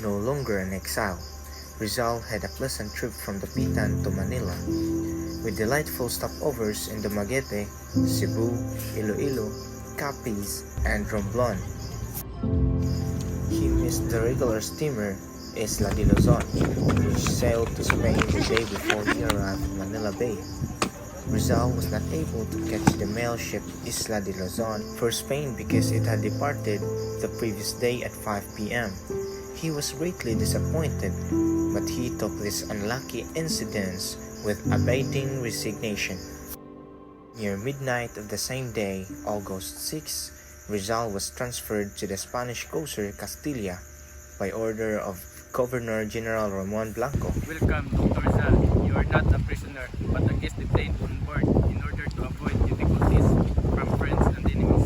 No longer an exile, Rizal had a pleasant trip from Dapitan to Manila, with delightful stopovers in Dumaguete, Cebu, Iloilo, Capiz, and Romblon. He missed the regular steamer Isla de Luzon, which sailed to Spain the day before he arrived in Manila Bay. Rizal was not able to catch the mail ship Isla de Luzon for Spain because it had departed the previous day at 5 p.m. He was greatly disappointed, but he took this unlucky incident with abating resignation. Near midnight of the same day, August 6, Rizal was transferred to the Spanish cruiser Castilla by order of Governor General Ramon Blanco. Welcome, Dr. Rizal. You are not a prisoner, but a guest detained on board in order to avoid difficulties from friends and enemies.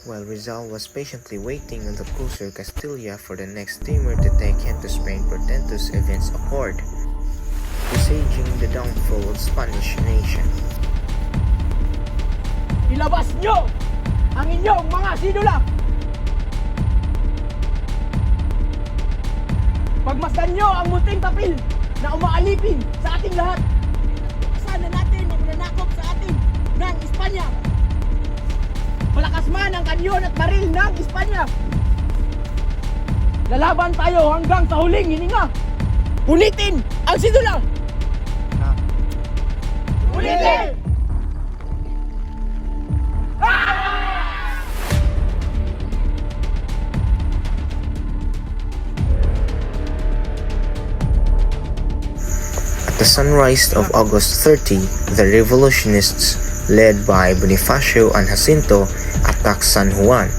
While Rizal was patiently waiting on the cruiser Castilla for the next steamer to take him to Spain, portentous events occurred, presaging the downfall of Spanish nation. Ilabas nyo ang inyong mga sinula! Pagmasdan nyo ang munting papel na umaalipin sa ating lahat. Sana natin ang nanakop sa atin ng Espanya. Malakas man ang kanyon at baril ng Espanya. Lalaban tayo hanggang sa huling hininga. Ulitin ang sinula! Ulitin! At the sunrise of August 30, the revolutionists, led by Bonifacio and Jacinto, attacked San Juan.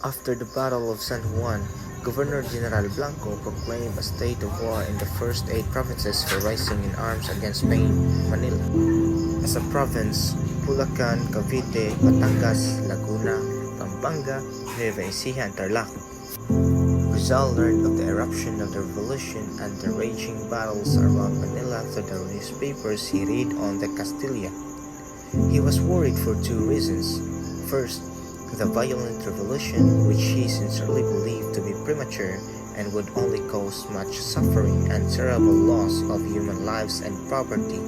After the Battle of San Juan, Governor General Blanco proclaimed a state of war in the first 8 provinces for rising in arms against Spain, Manila. As a province, Bulacan, Cavite, Batangas, Laguna, Pampanga, Nueva Ecija, and Tarlac. Rizal learned of the eruption of the revolution and the raging battles around Manila through the newspapers he read on the Castilla. He was worried for 2 reasons. First, the violent revolution, which he sincerely believed to be premature and would only cause much suffering and terrible loss of human lives and property,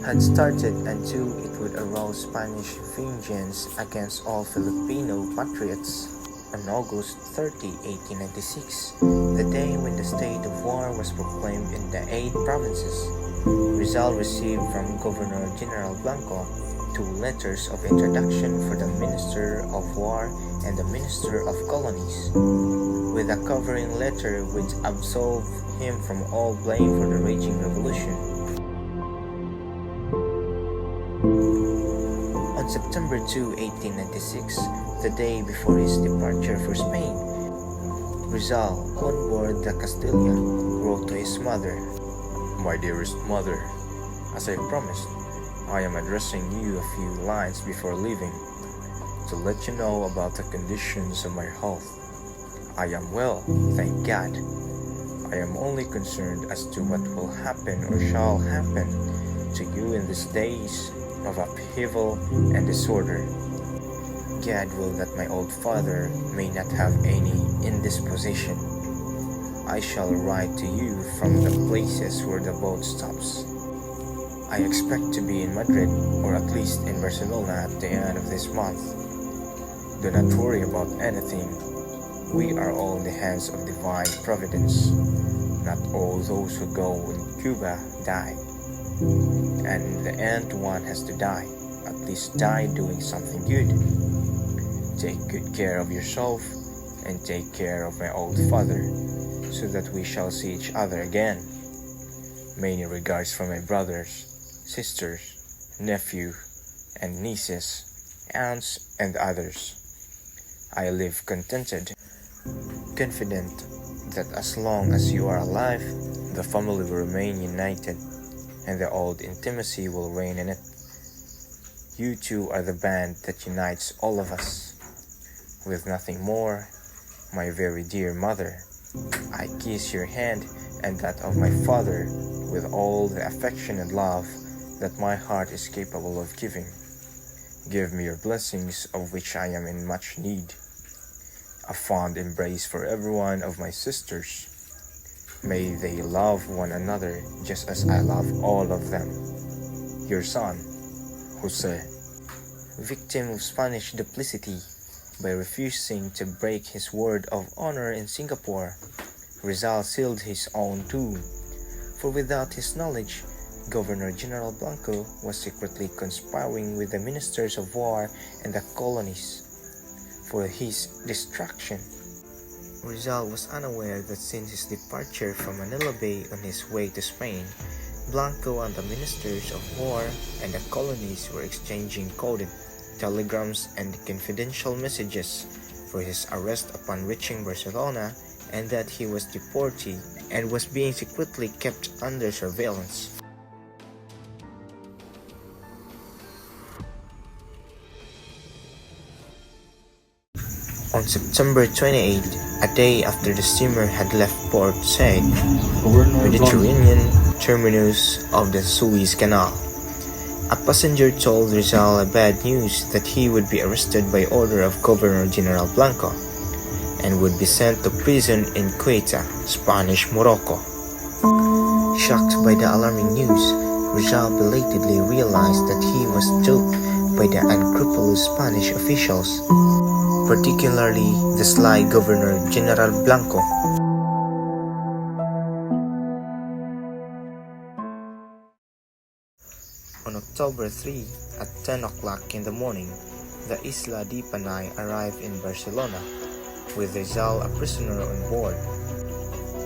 had started, and 2, it would arouse Spanish vengeance against all Filipino patriots. On August 30, 1896, the day when the state of war was proclaimed in the 8 provinces, Rizal received from Governor General Blanco 2 letters of introduction for the Minister of War and the Minister of Colonies, with a covering letter which absolved him from all blame for the raging revolution. On September 2, 1896, the day before his departure for Spain, Rizal, on board the Castilla, wrote to his mother, My dearest mother, as I promised, I am addressing you a few lines before leaving, to let you know about the conditions of my health. I am well, thank God. I am only concerned as to what will happen or shall happen to you in these days of upheaval and disorder. God will that my old father may not have any indisposition. I shall write to you from the places where the boat stops. I expect to be in Madrid, or at least in Barcelona at the end of this month. Do not worry about anything. We are all in the hands of divine providence. Not all those who go in Cuba die. And in the end, one has to die. At least die doing something good. Take good care of yourself, and take care of my old father, so that we shall see each other again. Many regards from my brothers, sisters, nephew, and nieces, aunts, and others. I live contented, confident that as long as you are alive, the family will remain united, and the old intimacy will reign in it. You two are the band that unites all of us. With nothing more, my very dear mother, I kiss your hand and that of my father, with all the affection and love that my heart is capable of giving. Give me your blessings, of which I am in much need. A fond embrace for every one of my sisters. May they love one another just as I love all of them. Your son, Jose. Victim of Spanish duplicity by refusing to break his word of honor in Singapore, Rizal sealed his own doom. For without his knowledge, Governor General Blanco was secretly conspiring with the ministers of war and the colonies for his destruction. Rizal was unaware that since his departure from Manila Bay on his way to Spain, Blanco and the ministers of war and the colonies were exchanging coded telegrams and confidential messages for his arrest upon reaching Barcelona, and that he was deported and was being secretly kept under surveillance. On September 28, a day after the steamer had left Port Said, Mediterranean terminus of the Suez Canal, a passenger told Rizal bad news that he would be arrested by order of Governor General Blanco and would be sent to prison in Ceuta, Spanish Morocco. Shocked by the alarming news, Rizal belatedly realized that he was duped by the unscrupulous Spanish officials, particularly the sly Governor General Blanco. On October 3, at 10 o'clock in the morning, the Isla de Panay arrived in Barcelona, with Rizal a prisoner on board.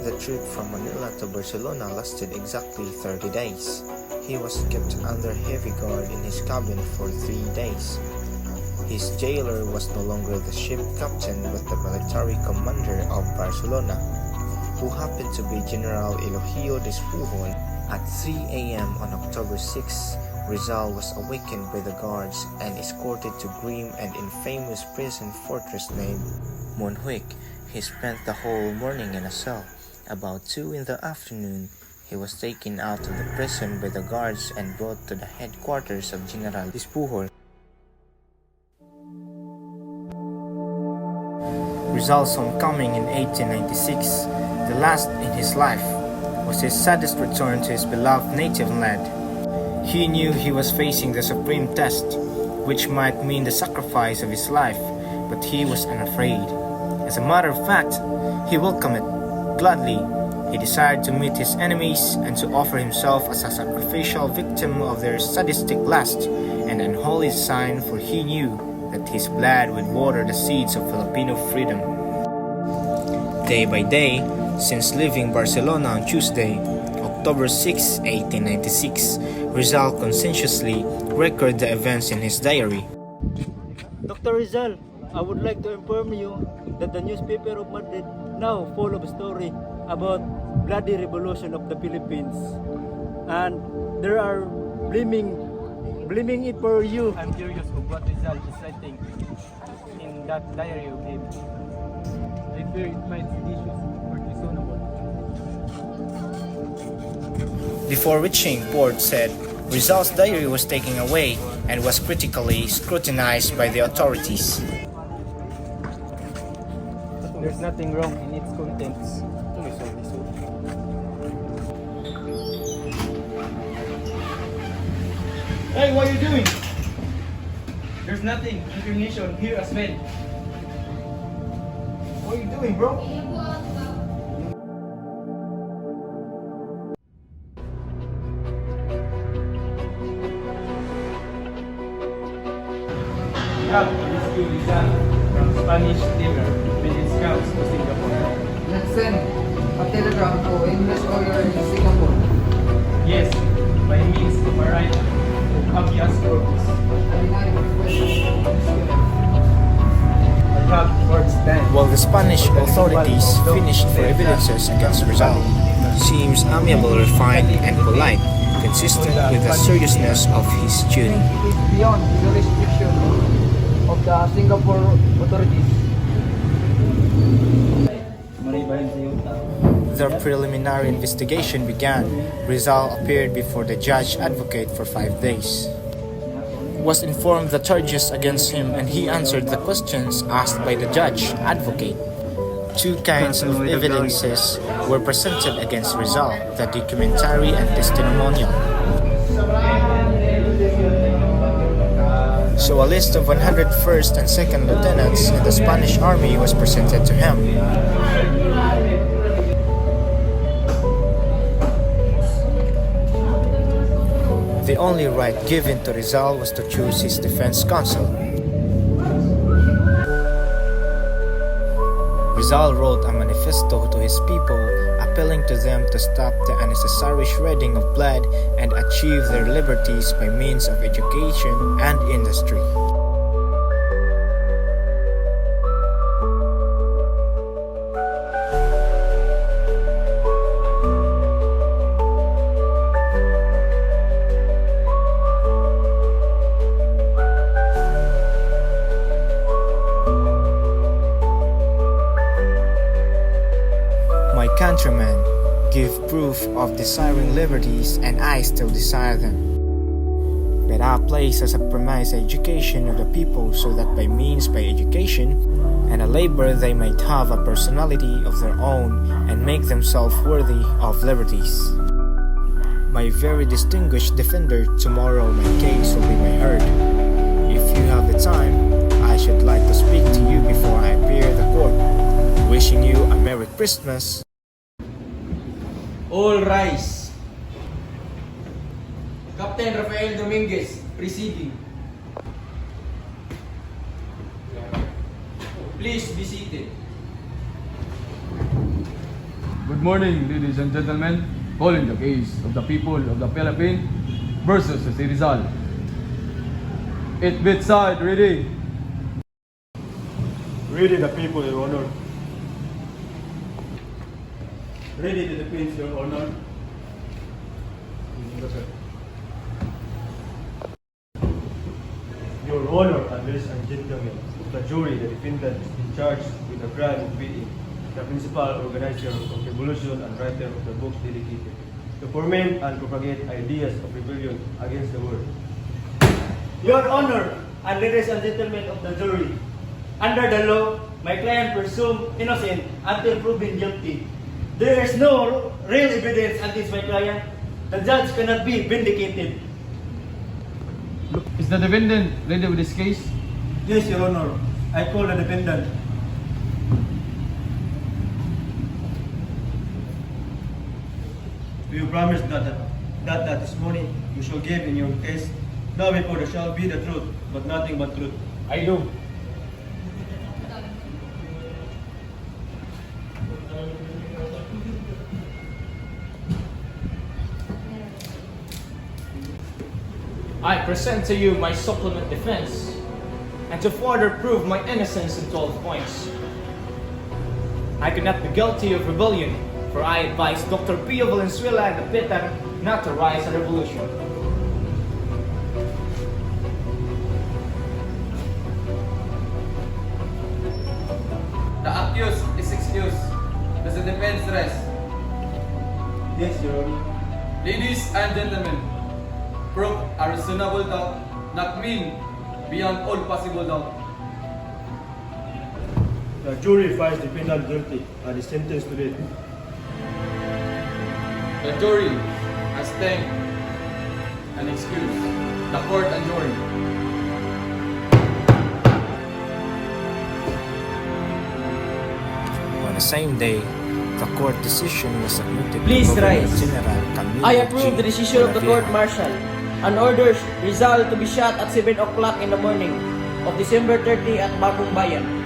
The trip from Manila to Barcelona lasted exactly 30 days. He was kept under heavy guard in his cabin for 3 days. His jailer was no longer the ship captain but the military commander of Barcelona, who happened to be General Elohio Despujol. At 3 a.m. on October 6, Rizal was awakened by the guards and escorted to grim and infamous prison fortress named Montjuic. He spent the whole morning in a cell. About 2 in the afternoon, he was taken out of the prison by the guards and brought to the headquarters of General Despujol. Rizal's homecoming in 1896, the last in his life, was his saddest return to his beloved native land. He knew he was facing the supreme test, which might mean the sacrifice of his life, but he was unafraid. As a matter of fact, he welcomed it gladly. He desired to meet his enemies and to offer himself as a sacrificial victim of their sadistic lust, an unholy sign, for he knew that his blood would water the seeds of Filipino freedom. Day by day, since leaving Barcelona on Tuesday, October 6, 1896, Rizal conscientiously recorded the events in his diary. Dr. Rizal, I would like to inform you that the newspaper of Madrid now full of a story about bloody revolution of the Philippines, and there are blaming it for you. I'm curious of what Rizal is writing in that diary of him. I fear it might be issues or reasonable. Before reaching Port Said, Rizal's diary was taken away and was critically scrutinized by the authorities. There's nothing wrong in its contents. Hey, what are you doing? There's nothing. Incrimination here as well. What are you doing, bro? Have rescued Rizal from Spanish steamer with its scouts to Singapore. Let's send a telegram to English lawyer in Singapore. Yes, by means of a right of habeas corpus. I have court stand. While the Spanish authorities finished for evidences against Rizal, seems amiable, refined, and polite, consistent with the seriousness of his duty. It is beyond the jurisdiction of the Singapore authorities. Maribayan sa yuta. the preliminary investigation began, Rizal appeared before the judge advocate for 5 days. Was informed the charges against him and he answered the questions asked by the judge advocate. 2 kinds of evidences were presented against Rizal, the documentary and testimonial. So a list of 101st and 2nd lieutenants in the Spanish army was presented to him. The only right given to Rizal was to choose his defense counsel. Rizal wrote a manifesto to his people, appealing to them to stop the unnecessary shedding of blood and achieve their liberties by means of education and industry. My countrymen, give proof of desiring liberties, and I still desire them. That I place as a premise education of the people, so that by education and a labor they might have a personality of their own and make themselves worthy of liberties. My very distinguished defender, tomorrow my case will be my heard. If you have the time, I should like to speak to you before I appear the court. Wishing you a Merry Christmas. All rise. Captain Rafael Dominguez, presiding. Please be seated. Good morning, ladies and gentlemen. Calling the case of the people of the Philippines versus Jose Rizal. It bedside, ready. Ready the people, Your Honor. Ready to defend, Your Honor. Your Honor, ladies and gentlemen, the jury, the defendant is in charge with the crime of being the principal organizer of revolution and writer of the books dedicated to foment and propagate ideas of rebellion against the world. Your Honor, and ladies and gentlemen of the jury, under the law, my client presumed innocent until proven guilty. There is no real evidence against my client. The judge cannot be vindicated. Is the defendant ready with this case? Yes, Your Honor. I call the defendant. Do you promise that testimony you shall give in your case, now before there shall be the truth, but nothing but truth? I do. I present to you my supplement defense, and to further prove my innocence in 12 points. I could not be guilty of rebellion, for I advised Dr. Pio Valenzuela and the Pitan not to rise a revolution. The accused is excused. Does the defense rest? Yes, Your Honor. Ladies and gentlemen, prove a reasonable doubt, not mean beyond all possible doubt. The jury finds the defendant guilty and is sentenced to death. The jury has thanked and excused. The court adjourned. On the same day, the court decision was submitted Please to Governor rise. General Camilo I approve the G. decision of the Moravia. court-martial and orders Rizal to be shot at 7 o'clock in the morning of December 30 at Bagong Bayan.